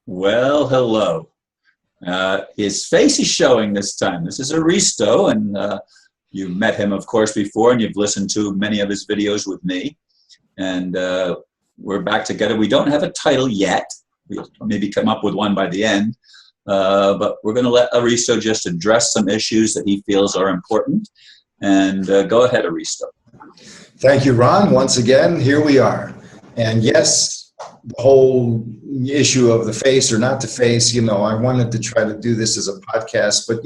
Well, hello. His face is showing this time. This is Aristo, and you've met him, of course, before, and you've listened to many of his videos with me. And we're back together. We don't have a title yet. We'll maybe come up with one by the end. But we're going to let Aristo just address some issues that he feels are important. And go ahead, Aristo. Thank you, Ron. Once again, here we are. And yes, the whole issue of the face or not to face, I wanted to try to do this as a podcast, but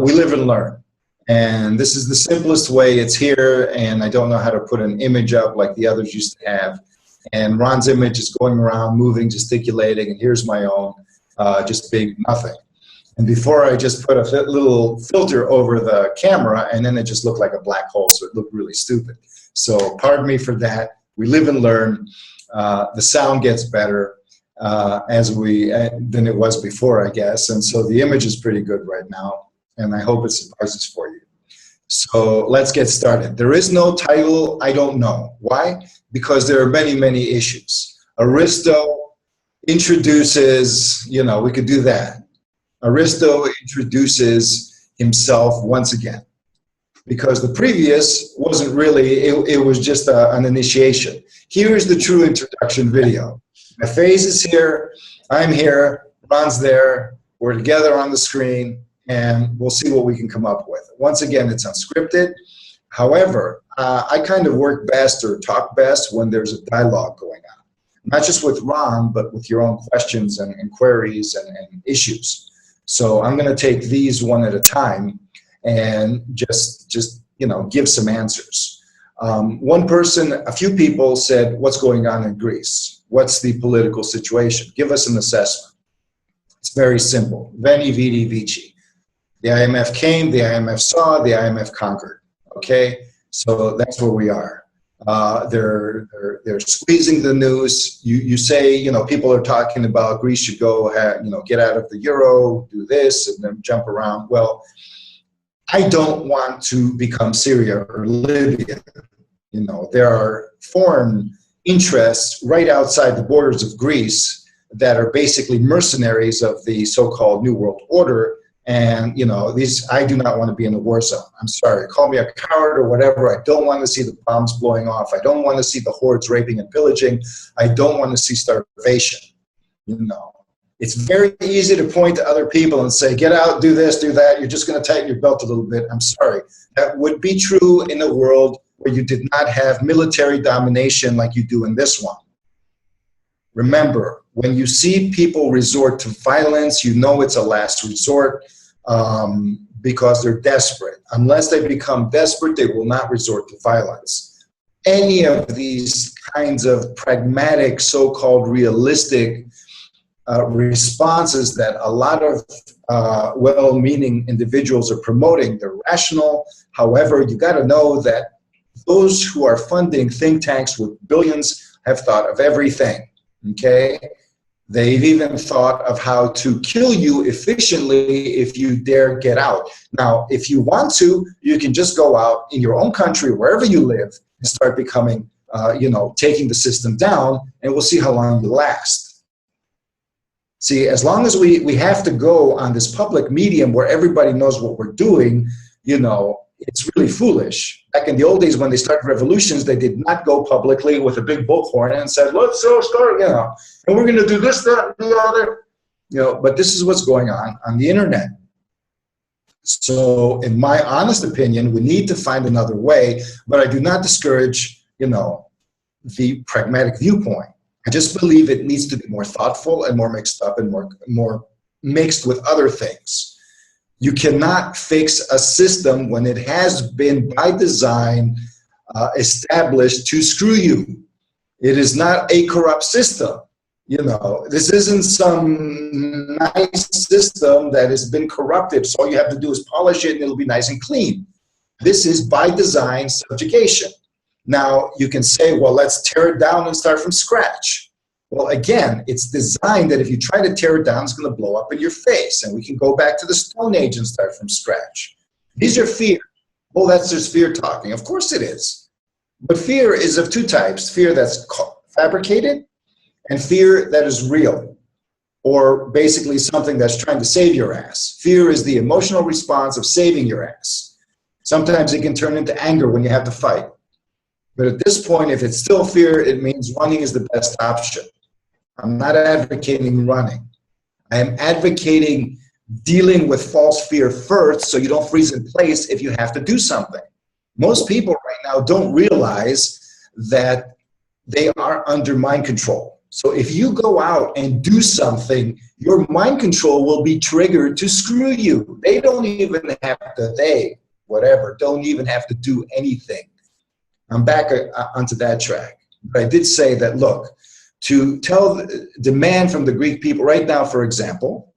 we live and learn. And this is the simplest way. It's here, and I don't know how to put an image up like the others used to have. And Ron's image is going around, moving, gesticulating, and here's my own, just big nothing. And before I just put a little filter over the camera, and then it just looked like a black hole, so it looked really stupid. So pardon me for that. We live and learn. The sound gets better than it was before, I guess. And so the image is pretty good right now, and I hope it suffices for you. So let's get started. There is no title. I don't know. Why? Because there are many, many issues. Aristo introduces, we could do that. Aristo introduces himself once again, because the previous wasn't really, it was just an initiation. Here's the true introduction video. My face is here, I'm here, Ron's there, we're together on the screen, and we'll see what we can come up with. Once again, it's unscripted. However, I kind of work best or talk best when there's a dialogue going on. Not just with Ron, but with your own questions and queries and issues. So I'm going to take these one at a time and just give some answers. A few people said, what's going on in Greece? What's the political situation? Give us an assessment. It's very simple. Veni, vidi, vici. The IMF came, the IMF saw, the IMF conquered. Okay? So that's where we are. They're squeezing the news. You say, people are talking about Greece should go, get out of the euro, do this, and then jump around. Well, I don't want to become Syria or Libya. There are foreign interests right outside the borders of Greece that are basically mercenaries of the so-called New World Order. And, I do not want to be in a war zone. I'm sorry. Call me a coward or whatever. I don't want to see the bombs blowing off. I don't want to see the hordes raping and pillaging. I don't want to see starvation. It's very easy to point to other people and say, get out, do this, do that. You're just going to tighten your belt a little bit. I'm sorry. That would be true in a world where you did not have military domination like you do in this one. Remember, when you see people resort to violence, it's a last resort because they're desperate. Unless they become desperate, they will not resort to violence. Any of these kinds of pragmatic, so-called realistic responses that a lot of well-meaning individuals are promoting, they're rational. However, you got to know that those who are funding think tanks with billions have thought of everything. Okay? They've even thought of how to kill you efficiently if you dare get out. Now, if you want to, you can just go out in your own country, wherever you live, and start becoming, taking the system down, and we'll see how long you last. See, as long as we have to go on this public medium where everybody knows what we're doing, it's really foolish. Back in the old days when they started revolutions, they did not go publicly with a big bullhorn and said, let's start, and we're going to do this, that, and the other. But this is what's going on the internet. So in my honest opinion, we need to find another way, but I do not discourage, the pragmatic viewpoint. I just believe it needs to be more thoughtful and more mixed up and more mixed with other things. You cannot fix a system when it has been by design established to screw you. It is not a corrupt system. This isn't some nice system that has been corrupted. So all you have to do is polish it and it'll be nice and clean. This is by design subjugation. Now you can say, well, let's tear it down and start from scratch. Well, again, it's designed that if you try to tear it down, it's going to blow up in your face. And we can go back to the Stone Age and start from scratch. These are fear. Oh, that's just fear talking. Of course it is. But fear is of two types. Fear that's fabricated and fear that is real. or basically something that's trying to save your ass. Fear is the emotional response of saving your ass. Sometimes it can turn into anger when you have to fight. But at this point, if it's still fear, it means running is the best option. I'm not advocating running. I am advocating dealing with false fear first so you don't freeze in place if you have to do something. Most people right now don't realize that they are under mind control. So if you go out and do something, your mind control will be triggered to screw you. They don't even have to, don't even have to do anything. I'm back onto that track. But I did say that, look, to demand from the Greek people right now, for example,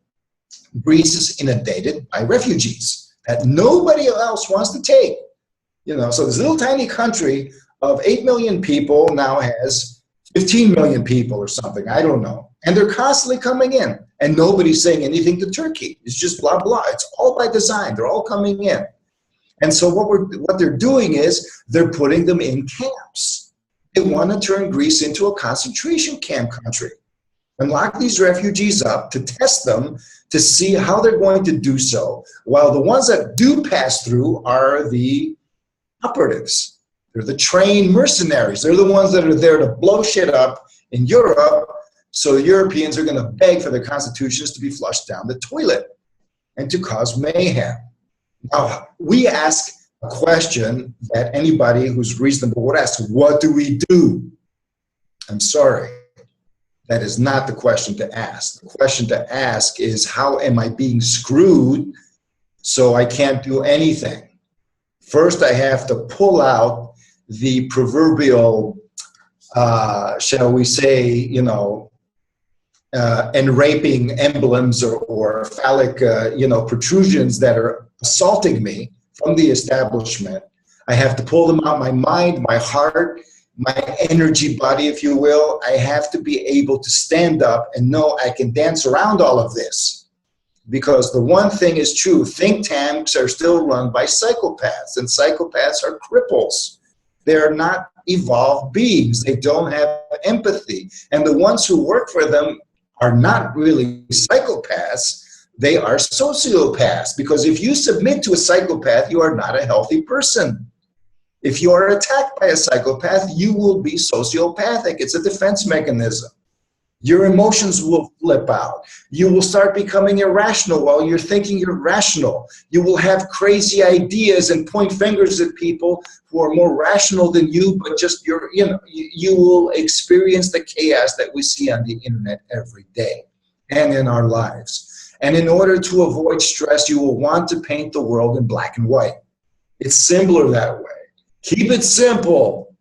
Greece is inundated by refugees that nobody else wants to take. So this little tiny country of 8 million people now has 15 million people or something, I don't know. And they're constantly coming in, and nobody's saying anything to Turkey. It's just blah, blah. It's all by design. They're all coming in. And so what they're doing is they're putting them in camps. They want to turn Greece into a concentration camp country and lock these refugees up to test them to see how they're going to do so, while the ones that do pass through are the operatives. They're the trained mercenaries. They're the ones that are there to blow shit up in Europe, so Europeans are going to beg for their constitutions to be flushed down the toilet and to cause mayhem. Now, we ask a question that anybody who's reasonable would ask: what do we do? I'm sorry. That is not the question to ask. The question to ask is, how am I being screwed so I can't do anything? First, I have to pull out the proverbial, shall we say, enraping emblems or phallic, protrusions that are assaulting me from the establishment. I have to pull them out my mind, my heart, my energy body, if you will. I have to be able to stand up and know I can dance around all of this. Because the one thing is true, think tanks are still run by psychopaths, and psychopaths are cripples. They're not evolved beings. They don't have empathy. And the ones who work for them are not really psychopaths. They are sociopaths. Because if you submit to a psychopath, you are not a healthy person. If you are attacked by a psychopath, you will be sociopathic. It's a defense mechanism. Your emotions will flip out. You will start becoming irrational while you're thinking you're rational. You will have crazy ideas and point fingers at people who are more rational than you, but just you will experience the chaos that we see on the internet every day and in our lives. And in order to avoid stress, you will want to paint the world in black and white. It's simpler that way. Keep it simple,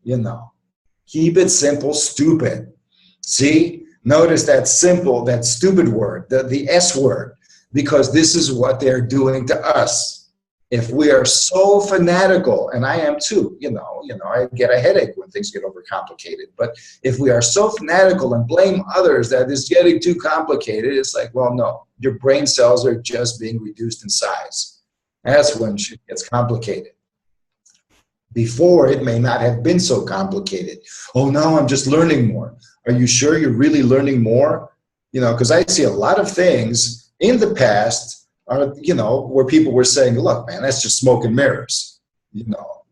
Keep it simple, stupid. See? Notice that simple, that stupid word, the S word, because this is what they're doing to us. If we are so fanatical, and I am too, I get a headache when things get overcomplicated. But if we are so fanatical and blame others that it's getting too complicated, it's like, well, no, your brain cells are just being reduced in size. That's when shit gets complicated. Before, it may not have been so complicated. Oh, now I'm just learning more. Are you sure you're really learning more? Because I see a lot of things in the past, where people were saying, look, man, that's just smoke and mirrors.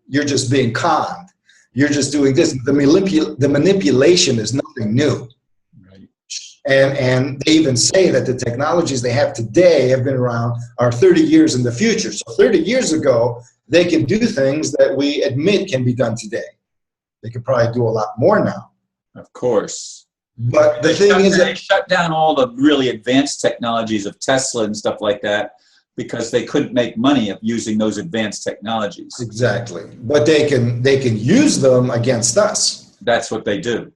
You're just being conned. You're just doing this. The manipulation is nothing new. Right. And they even say that the technologies they have today have been around are 30 years in the future. So 30 years ago, they can do things that we admit can be done today. They could probably do a lot more now. Of course. But the thing is, they shut down all the really advanced technologies of Tesla and stuff like that because they couldn't make money of using those advanced technologies. Exactly. But they can use them against us. That's what they do.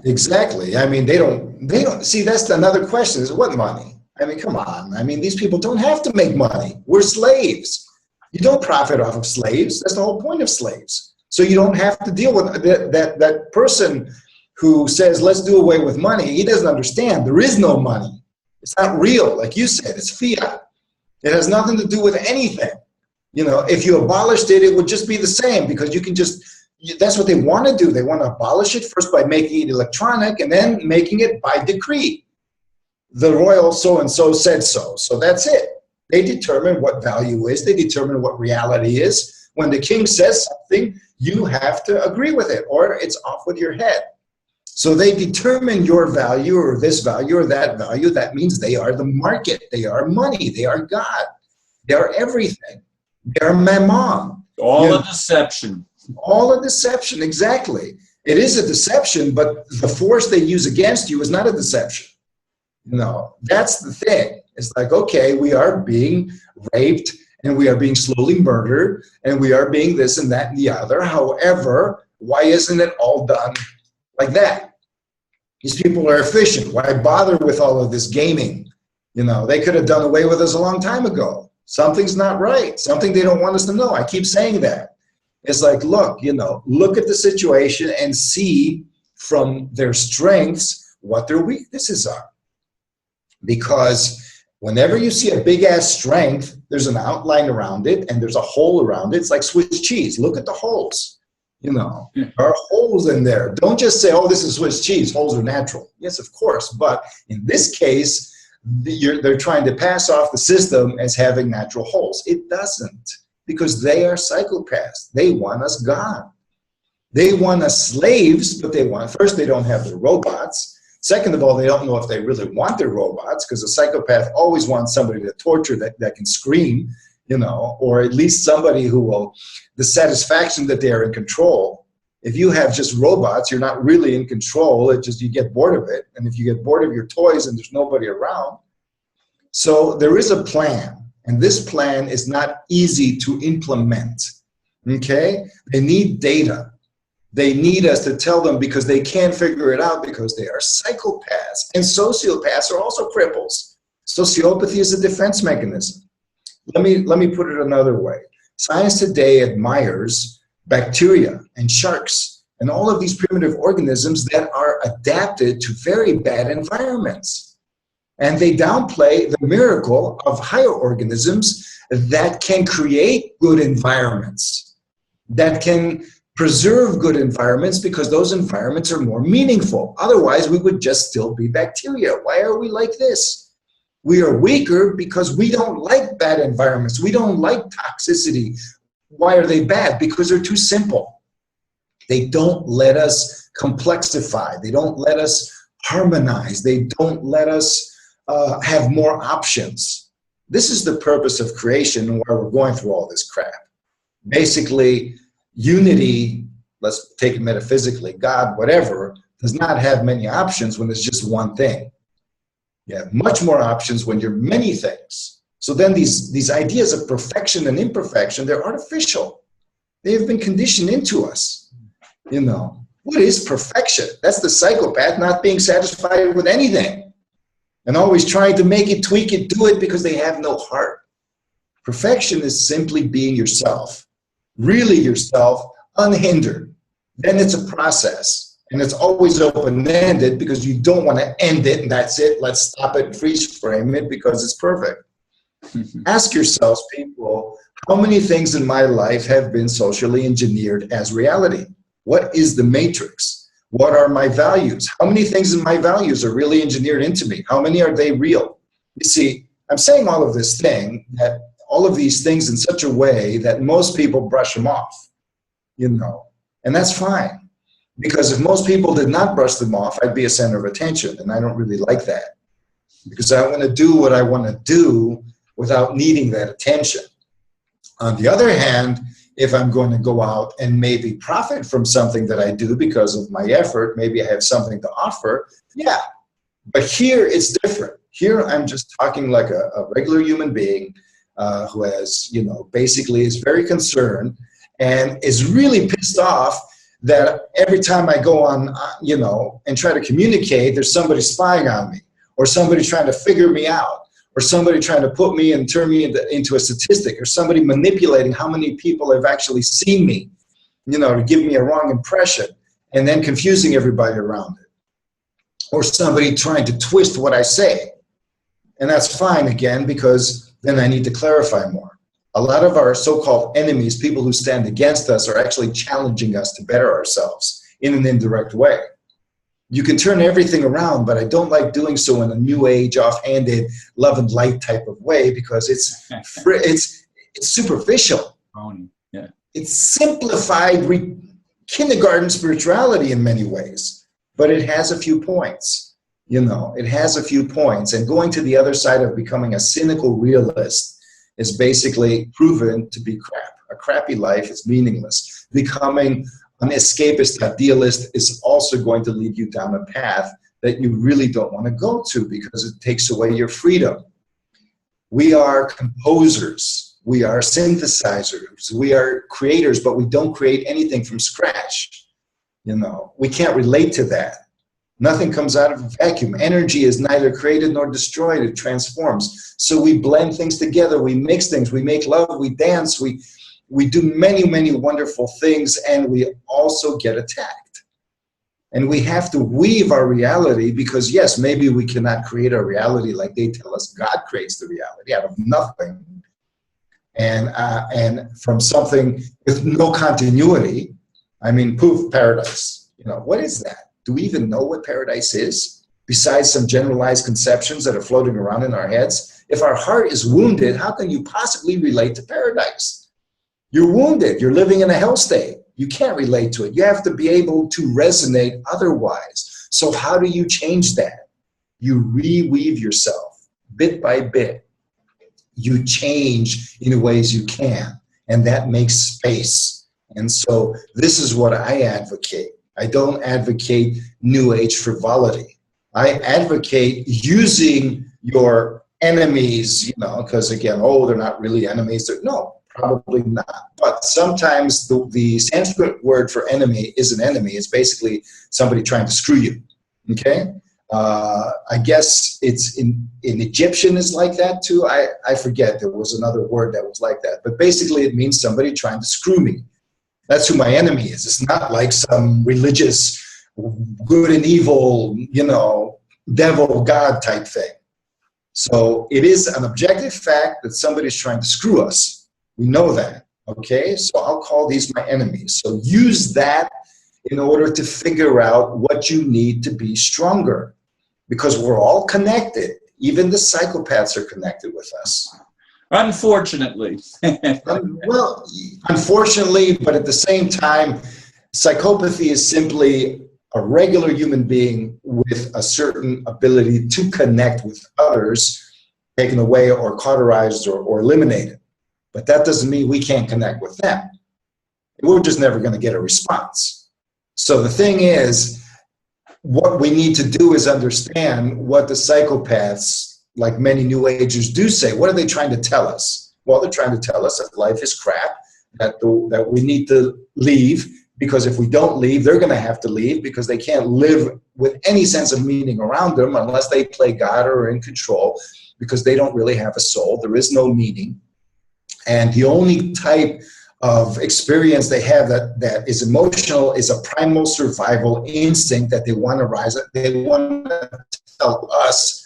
Exactly. I mean, they don't see, that's another question, is what money? I mean, come on. I mean, these people don't have to make money. We're slaves. You don't profit off of slaves. That's the whole point of slaves. So you don't have to deal with that person who says, let's do away with money. He doesn't understand. There is no money. It's not real. Like you said, it's fiat. It has nothing to do with anything. If you abolished it, it would just be the same, because you can just, that's what they want to do. They want to abolish it first by making it electronic and then making it by decree. the royal so-and-so said so. So that's it. They determine what value is. They determine what reality is. When the king says something, you have to agree with it, or it's off with your head. So they determine your value or this value or that value. That means they are the market. They are money. They are God. They are everything. They are mammon. All a deception. All a deception, exactly. It is a deception, but the force they use against you is not a deception. No, that's the thing. It's like, okay, we are being raped and we are being slowly murdered and we are being this and that and the other. However, why isn't it all done like that? These people are efficient. Why bother with all of this gaming? You know, they could have done away with us a long time ago. Something's not right. Something they don't want us to know. I keep saying that. It's like, look, you know, look at the situation and see from their strengths what their weaknesses are. Because whenever you see a big ass strength, there's an outline around it and there's a hole around it. It's like Swiss cheese. Look at the holes. You know, there are holes in there. Don't just say, oh, this is Swiss cheese. Holes are natural. Yes, of course. But in this case, they're trying to pass off the system as having natural holes. It doesn't, because they are psychopaths. They want us gone. They want us slaves, but first, they don't have their robots. Second of all, they don't know if they really want their robots, because a psychopath always wants somebody to torture that can scream, you know, or at least somebody who will, the satisfaction that they are in control. If you have just robots, you're not really in control. It just, you get bored of it. And if you get bored of your toys and there's nobody around. So there is a plan, and this plan is not easy to implement, okay? They need data. They need us to tell them, because they can't figure it out, because they are psychopaths. And sociopaths are also cripples. Sociopathy is a defense mechanism. Let me put it another way. Science today admires bacteria and sharks and all of these primitive organisms that are adapted to very bad environments. And they downplay the miracle of higher organisms that can create good environments, that can preserve good environments, because those environments are more meaningful. Otherwise, we would just still be bacteria. Why are we like this? We are weaker because we don't like bad environments. We don't like toxicity. Why are they bad? Because they're too simple. They don't let us complexify. They don't let us harmonize. They don't let us have more options. This is the purpose of creation and why we're going through all this crap. Basically, unity, let's take it metaphysically, God, whatever, does not have many options when it's just one thing. You have much more options when you're many things. So then these ideas of perfection and imperfection, they're artificial. They have been conditioned into us. You know, what is perfection? That's the psychopath not being satisfied with anything and always trying to make it, tweak it, do it, because they have no heart. Perfection is simply being yourself, really yourself, unhindered. Then it's a process. And it's always open-ended, because you don't want to end it and that's it. Let's stop it and freeze frame it because it's perfect. Ask yourselves, people, how many things in my life have been socially engineered as reality? What is the matrix? What are my values? How many things in my values are really engineered into me? How many are they real? You see, I'm saying all of this thing, that all of these things in such a way that most people brush them off, you know, and that's fine. Because if most people did not brush them off, I'd be a center of attention, and I don't really like that. Because I want to do what I want to do without needing that attention. On the other hand, if I'm going to go out and maybe profit from something that I do because of my effort, maybe I have something to offer, yeah. But here it's different. Here I'm just talking like a regular human being who has, you know, basically is very concerned and is really pissed off that every time I go on, you know, and try to communicate, there's somebody spying on me, or somebody trying to figure me out, or somebody trying to put me and turn me into a statistic, or somebody manipulating how many people have actually seen me, you know, to give me a wrong impression, and then confusing everybody around it, or somebody trying to twist what I say. And that's fine, again, because then I need to clarify more. A lot of our so-called enemies, people who stand against us, are actually challenging us to better ourselves in an indirect way. You can turn everything around, but I don't like doing so in a new age, offhanded, love and light type of way, because it's superficial. Yeah. It's simplified kindergarten spirituality in many ways, but it has a few points. You know, it has a few points, and going to the other side of becoming a cynical realist is basically proven to be crap. A crappy life is meaningless. Becoming an escapist idealist is also going to lead you down a path that you really don't want to go to, because it takes away your freedom. We are composers. We are synthesizers. We are creators, but we don't create anything from scratch. You know, we can't relate to that. Nothing comes out of a vacuum. Energy is neither created nor destroyed. It transforms. So we blend things together. We mix things. We make love. We dance. We do many, many wonderful things, and we also get attacked. And we have to weave our reality, because yes, maybe we cannot create a reality like they tell us God creates the reality out of nothing. And from something with no continuity. I mean, poof, paradise. You know, what is that? Do we even know what paradise is, besides some generalized conceptions that are floating around in our heads? If our heart is wounded, how can you possibly relate to paradise? You're wounded. You're living in a hell state. You can't relate to it. You have to be able to resonate otherwise. So how do you change that? You reweave yourself bit by bit. You change in ways you can, and that makes space. And so this is what I advocate. I don't advocate New Age frivolity. I advocate using your enemies, you know, because again, oh, they're not really enemies. No, probably not. But sometimes the Sanskrit word for enemy is an enemy. It's basically somebody trying to screw you, okay? I guess it's in Egyptian is like that too. I forget, there was another word that was like that. But basically it means somebody trying to screw me. That's who my enemy is. It's not like some religious good and evil, you know, devil, God type thing. So it is an objective fact that somebody's trying to screw us. We know that, okay? So I'll call these my enemies. So use that in order to figure out what you need to be stronger, because we're all connected. Even the psychopaths are connected with us. Unfortunately. Well, unfortunately, but at the same time, psychopathy is simply a regular human being with a certain ability to connect with others, taken away or cauterized or eliminated. But that doesn't mean we can't connect with them. We're just never going to get a response. So the thing is, what we need to do is understand what the psychopaths, like many New Agers, do say. What are they trying to tell us? Well, they're trying to tell us that life is crap, that we need to leave, because if we don't leave, they're going to have to leave, because they can't live with any sense of meaning around them unless they play God or are in control, because they don't really have a soul. There is no meaning. And the only type of experience they have that is emotional is a primal survival instinct that they want to rise up. They want to tell us,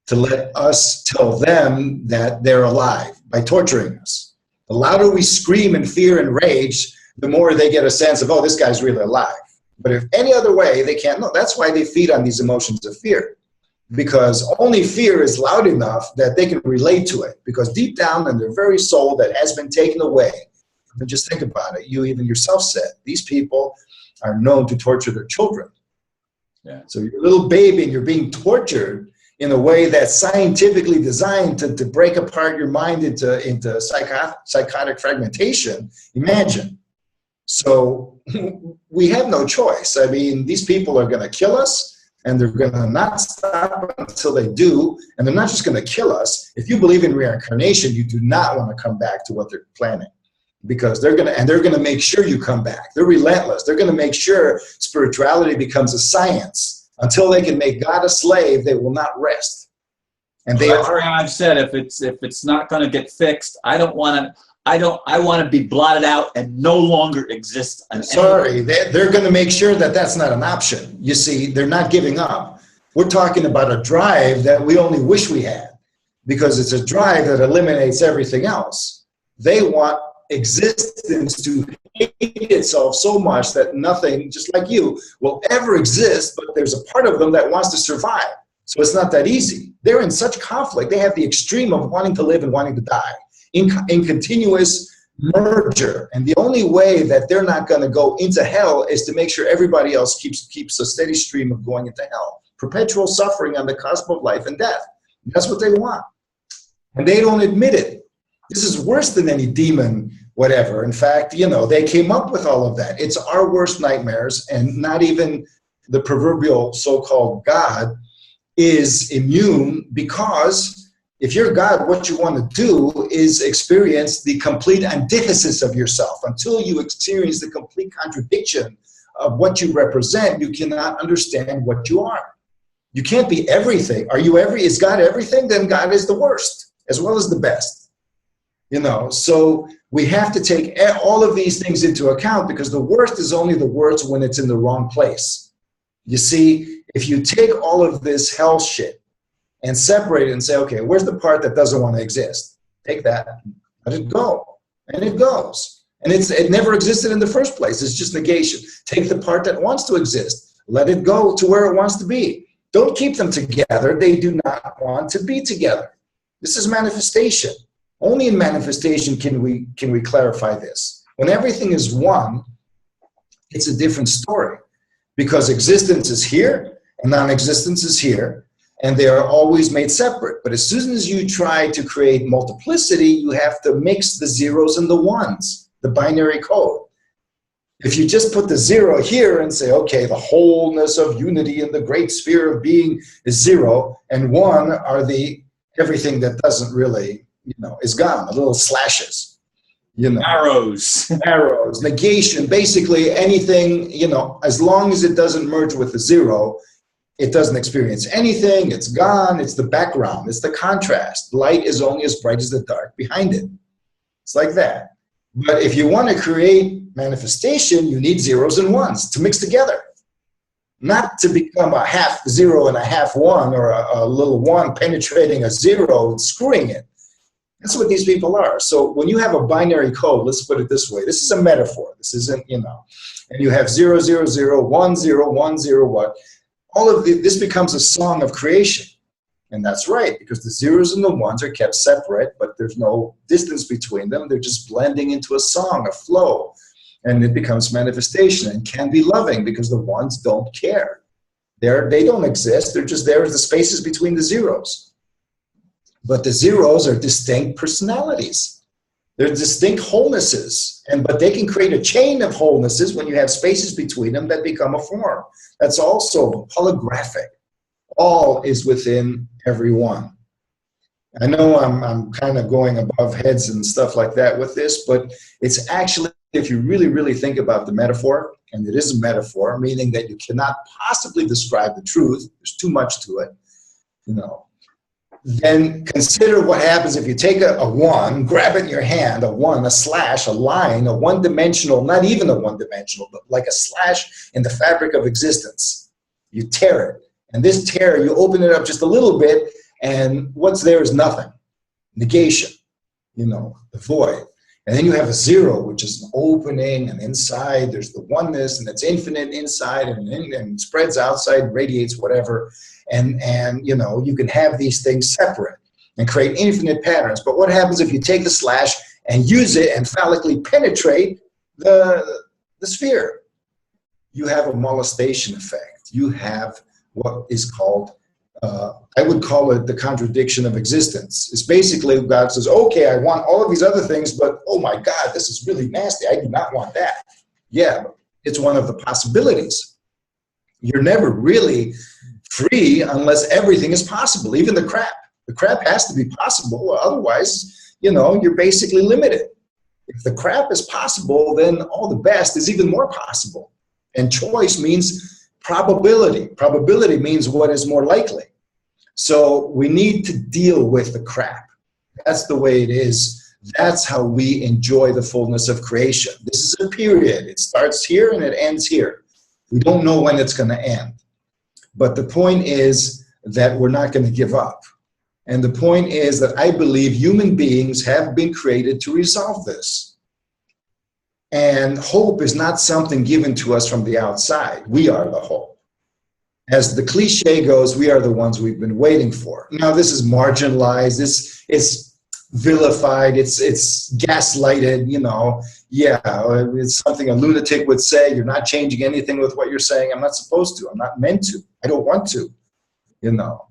to let us tell them that they're alive by torturing us. The louder we scream in fear and rage, the more they get a sense of, oh, this guy's really alive. But if any other way, they can't know. That's why they feed on these emotions of fear, because only fear is loud enough that they can relate to it, because deep down in their very soul that has been taken away. And just think about it. You even yourself said, these people are known to torture their children. Yeah. So you're a little baby and you're being tortured in a way that's scientifically designed to break apart your mind into psychotic fragmentation. Imagine. So we have no choice. I mean, these people are going to kill us, and they're going to not stop until they do. And they're not just going to kill us. If you believe in reincarnation, you do not want to come back to what they're planning, because they're going to make sure you come back. They're relentless. They're going to make sure spirituality becomes a sance. Until they can make God a slave, they will not rest. And they that's why I've said, if it's not going to get fixed, I want to be blotted out and no longer exist. Sorry, they're going to make sure that that's not an option. You see, they're not giving up. We're talking about a drive that we only wish we had, because it's a drive that eliminates everything else. They want existence to hate itself so much that nothing, just like you, will ever exist, but there's a part of them that wants to survive. So it's not that easy. They're in such conflict. They have the extreme of wanting to live and wanting to die in continuous merger. And the only way that they're not going to go into hell is to make sure everybody else keeps a steady stream of going into hell. Perpetual suffering on the cusp of life and death. That's what they want. And they don't admit it. This is worse than any demon, whatever. In fact, you know, they came up with all of that. It's our worst nightmares, and not even the proverbial so-called God is immune, because if you're God, what you want to do is experience the complete antithesis of yourself. Until you experience the complete contradiction of what you represent, you cannot understand what you are. You can't be everything. Is God everything? Then God is the worst as well as the best. You know, so we have to take all of these things into account, because the worst is only the worst when it's in the wrong place. You see, if you take all of this hell shit and separate it and say, okay, where's the part that doesn't want to exist? Take that, let it go, and it goes. And it never existed in the first place. It's just negation. Take the part that wants to exist, let it go to where it wants to be. Don't keep them together. They do not want to be together. This is manifestation. Only in manifestation can we clarify this. When everything is one, it's a different story, because existence is here and non-existence is here, and they are always made separate. But as soon as you try to create multiplicity, you have to mix the zeros and the ones, the binary code. If you just put the zero here and say, okay, the wholeness of unity in the great sphere of being is zero, and one are the everything that doesn't really, you know, is gone, the little slashes, you know. Arrows. Arrows, negation, basically anything, you know, as long as it doesn't merge with the zero, it doesn't experience anything, it's gone, it's the background, it's the contrast. Light is only as bright as the dark behind it. It's like that. But if you want to create manifestation, you need zeros and ones to mix together. Not to become a half zero and a half one, or a little one penetrating a zero and screwing it. That's what these people are. So when you have a binary code, let's put it this way. This is a metaphor. This isn't, you know. And you have 0, 0, 0, 1, 0, 1, 0, what. All of this becomes a song of creation. And that's right, because the zeros and the ones are kept separate, but there's no distance between them. They're just blending into a song, a flow. And it becomes manifestation, and can be loving, because the ones don't care. They don't exist. They're just there as the spaces between the zeros. But the zeros are distinct personalities. They're distinct wholenesses. But they can create a chain of wholenesses when you have spaces between them that become a form. That's also holographic. All is within everyone. I know I'm kind of going above heads and stuff like that with this, but it's actually, if you really, really think about the metaphor, and it is a metaphor, meaning that you cannot possibly describe the truth, there's too much to it, you know, then consider what happens if you take a one, grab it in your hand, a one, a slash, a line, a one-dimensional, not even a one-dimensional, but like a slash in the fabric of existence. You tear it. And this tear, you open it up just a little bit, and what's there is nothing. Negation, you know, the void. And then you have a zero, which is an opening, and inside there's the oneness, and it's infinite inside, and spreads outside, radiates whatever. And you know, you can have these things separate and create infinite patterns. But what happens if you take the slash and use it and phallically penetrate the sphere? You have a molestation effect. You have what is called, I would call it the contradiction of existence. It's basically God says, okay, I want all of these other things, but oh my God, this is really nasty. I do not want that. Yeah, it's one of the possibilities. You're never really free unless everything is possible, even the crap. The crap has to be possible, otherwise, you know, you're basically limited. If the crap is possible, then all the best is even more possible. And choice means probability. Probability means what is more likely. So we need to deal with the crap. That's the way it is. That's how we enjoy the fullness of creation. This is a period. It starts here and it ends here. We don't know when it's going to end. But the point is that we're not going to give up. And the point is that I believe human beings have been created to resolve this. And hope is not something given to us from the outside. We are the hope. As the cliche goes, we are the ones we've been waiting for. Now, this is marginalized. It's vilified. It's gaslighted, you know. Yeah, it's something a lunatic would say. You're not changing anything with what you're saying. I'm not supposed to. I'm not meant to. I don't want to, you know.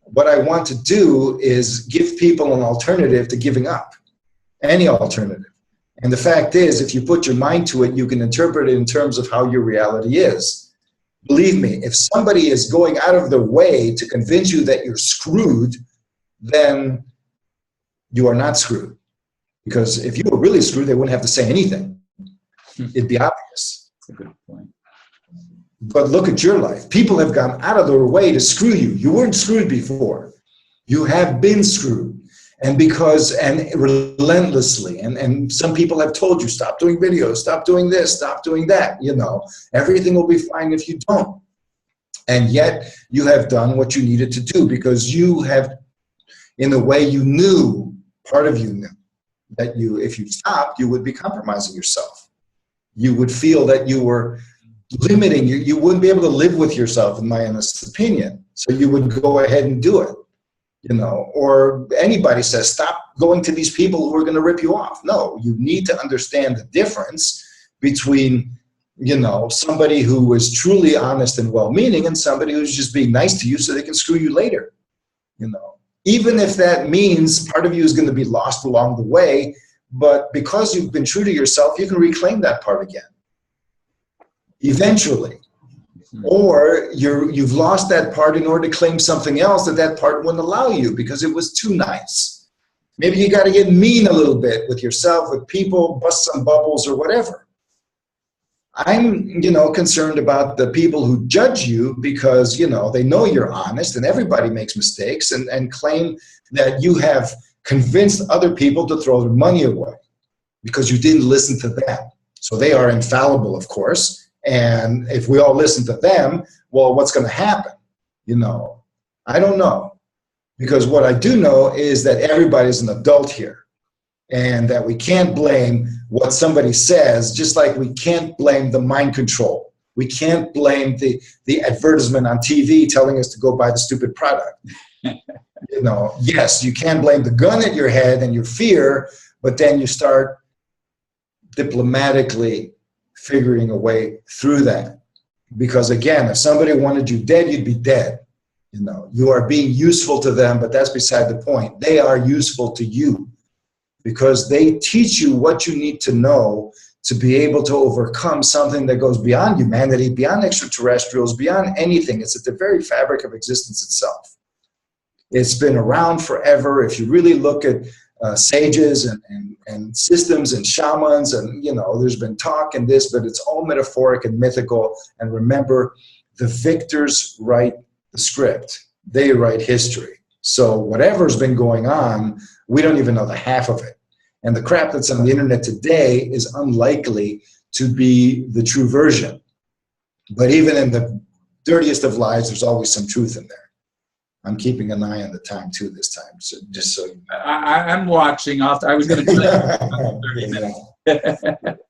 What I want to do is give people an alternative to giving up, any alternative. And the fact is, if you put your mind to it, you can interpret it in terms of how your reality is. Believe me, if somebody is going out of their way to convince you that you're screwed, then you are not screwed. Because if you were really screwed, they wouldn't have to say anything. It'd be obvious. That's a good point. But look at your life. People have gone out of their way to screw you. You weren't screwed before. You have been screwed. And relentlessly. And some people have told you, stop doing videos, stop doing this, stop doing that. You know, everything will be fine if you don't. And yet you have done what you needed to do because you have, in a way you knew, part of you knew, that if you stopped, you would be compromising yourself. You would feel that you were limiting, you wouldn't be able to live with yourself, in my honest opinion. So you would go ahead and do it. You know, or anybody says, stop going to these people who are going to rip you off. No, you need to understand the difference between, you know, somebody who is truly honest and well-meaning and somebody who's just being nice to you so they can screw you later. You know, even if that means part of you is going to be lost along the way, but because you've been true to yourself, you can reclaim that part again. Eventually. Or you've lost that part in order to claim something else that part wouldn't allow you because it was too nice. Maybe you got to get mean a little bit with yourself, with people, bust some bubbles or whatever. I'm, you know, concerned about the people who judge you because, you know, they know you're honest and everybody makes mistakes and claim that you have convinced other people to throw their money away because you didn't listen to them. So they are infallible, of course. And if we all listen to them, well, what's going to happen? You know, I don't know. Because what I do know is that everybody's an adult here and that we can't blame what somebody says, just like we can't blame the mind control. We can't blame the advertisement on TV telling us to go buy the stupid product. You know, yes, you can blame the gun at your head and your fear, but then you start diplomatically figuring a way through that. Because again, if somebody wanted you dead, you'd be dead. You know, you are being useful to them, but that's beside the point. They are useful to you because they teach you what you need to know to be able to overcome something that goes beyond humanity, beyond extraterrestrials, beyond anything. It's at the very fabric of existence itself. It's been around forever. If you really look at sages and systems and shamans, and you know, there's been talk and this, but it's all metaphoric and mythical. And remember, the victors write the script. They write history. So whatever's been going on, we don't even know the half of it. And the crap that's on the internet today is unlikely to be the true version. But even in the dirtiest of lies, there's always some truth in there. I'm keeping an eye on the time too this time, so just so you know. I'm watching. I was going to say 30 minutes.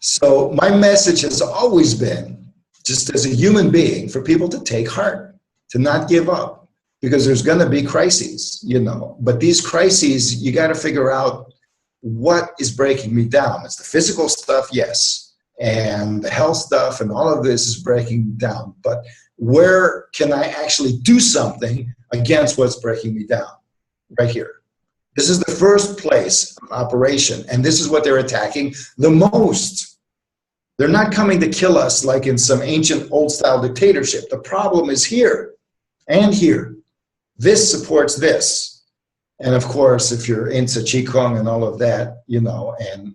So my message has always been, just as a human being, for people to take heart, to not give up, because there's going to be crises, you know. But these crises, you got to figure out what is breaking me down. It's the physical stuff, yes, and the health stuff, and all of this is breaking me down. But where can I actually do something against what's breaking me down? Right here. This is the first place of operation, and this is what they're attacking the most. They're not coming to kill us like in some ancient old-style dictatorship. The problem is here and here. This supports this. And of course, if you're into Qigong and all of that, you know, and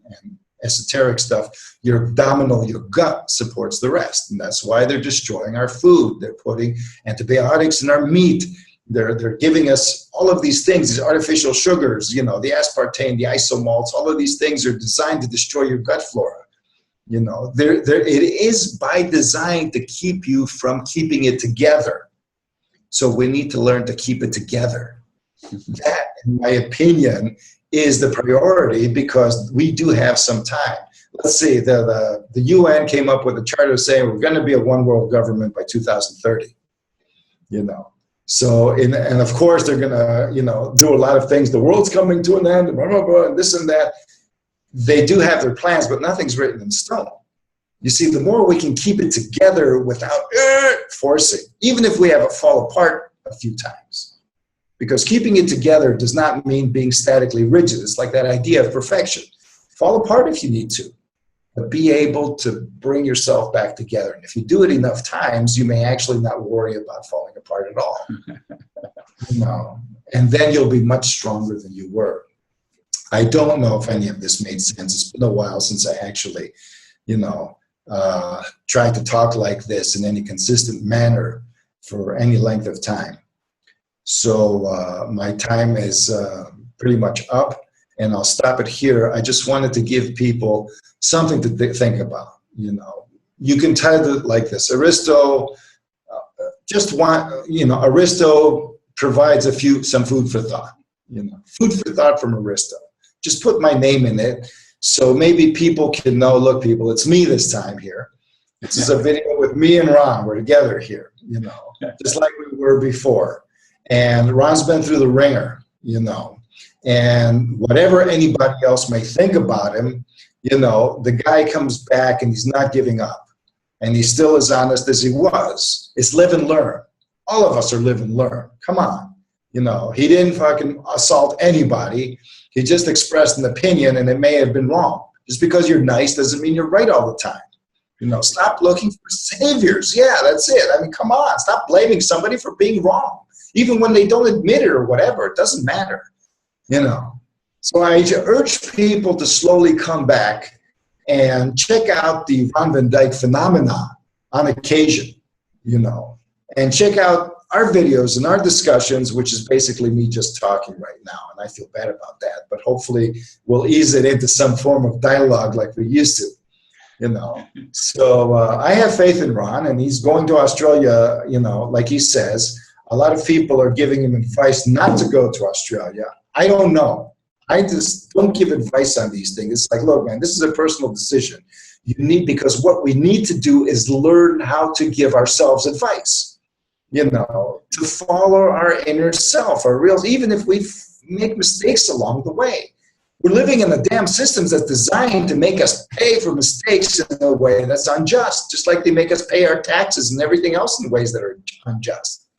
esoteric stuff, your abdominal, your gut supports the rest. And that's why they're destroying our food. They're putting antibiotics in our meat. They're giving us all of these things, these artificial sugars, you know, the aspartame, the isomalts, all of these things are designed to destroy your gut flora. You know, it is by design to keep you from keeping it together. So we need to learn to keep it together. That, in my opinion, is the priority, because we do have some time. let's see, the UN came up with a charter saying we're going to be a one world government by 2030. You know, so and of course they're going to, you know, do a lot of things. The world's coming to an end, blah, blah, blah, and this and that. They do have their plans, but nothing's written in stone. You see, the more we can keep it together without forcing, even if we have it fall apart a few times, because keeping it together does not mean being statically rigid. It's like that idea of perfection. Fall apart if you need to, but be able to bring yourself back together. And if you do it enough times, you may actually not worry about falling apart at all. You know, and then you'll be much stronger than you were. I don't know if any of this made sense. It's been a while since I actually, you know, tried to talk like this in any consistent manner for any length of time. So my time is pretty much up, and I'll stop it here. I just wanted to give people something to think about. You know, you can title it like this: Aristo, Aristo provides some food for thought. You know, food for thought from Aristo. Just put my name in it, so maybe people can know, look, people, it's me this time here. This is a video with me and Ron. We're together here, you know, just like we were before. And Ron's been through the ringer, you know, and whatever anybody else may think about him, you know, the guy comes back and he's not giving up. And he's still as honest as he was. It's live and learn. All of us are live and learn. Come on. You know, he didn't fucking assault anybody. He just expressed an opinion, and it may have been wrong. Just because you're nice doesn't mean you're right all the time. You know, stop looking for saviors. Yeah, that's it. I mean, come on. Stop blaming somebody for being wrong. Even when they don't admit it or whatever, it doesn't matter. You know. So I urge people to slowly come back and check out the Ron Van Dyke phenomenon on occasion, you know, and check out our videos and our discussions, which is basically me just talking right now, and I feel bad about that, but hopefully we'll ease it into some form of dialogue like we used to, you know. So I have faith in Ron, and he's going to Australia, you know, like he says. A lot of people are giving him advice not to go to Australia. I don't know. I just don't give advice on these things. It's like, look, man, this is a personal decision. Because what we need to do is learn how to give ourselves advice. You know, to follow our inner self, our real, even if we make mistakes along the way. We're living in a damn system that's designed to make us pay for mistakes in a way that's unjust, just like they make us pay our taxes and everything else in ways that are unjust.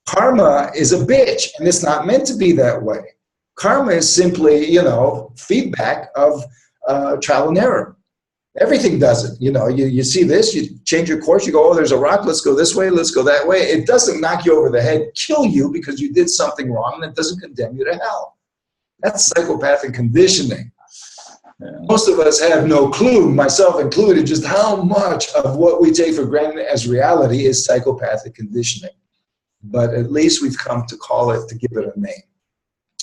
Karma is a bitch, and it's not meant to be that way. Karma is simply, you know, feedback of trial and error. Everything does it. You know, you see this, you change your course, you go, oh, there's a rock, let's go this way, let's go that way. It doesn't knock you over the head, kill you because you did something wrong, and it doesn't condemn you to hell. That's psychopathic conditioning. Yeah. Most of us have no clue, myself included, just how much of what we take for granted as reality is psychopathic conditioning. But at least we've come to call it, to give it a name.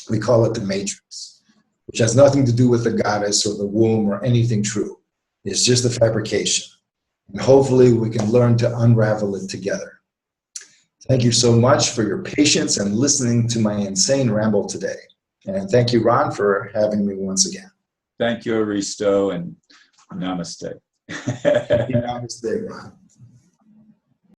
We call it the Matrix, which has nothing to do with the goddess or the womb or anything true. It's just a fabrication. And hopefully we can learn to unravel it together. Thank you so much for your patience and listening to my insane ramble today. And thank you, Ron, for having me once again. Thank you, Aristo, and namaste. Namaste, Ron.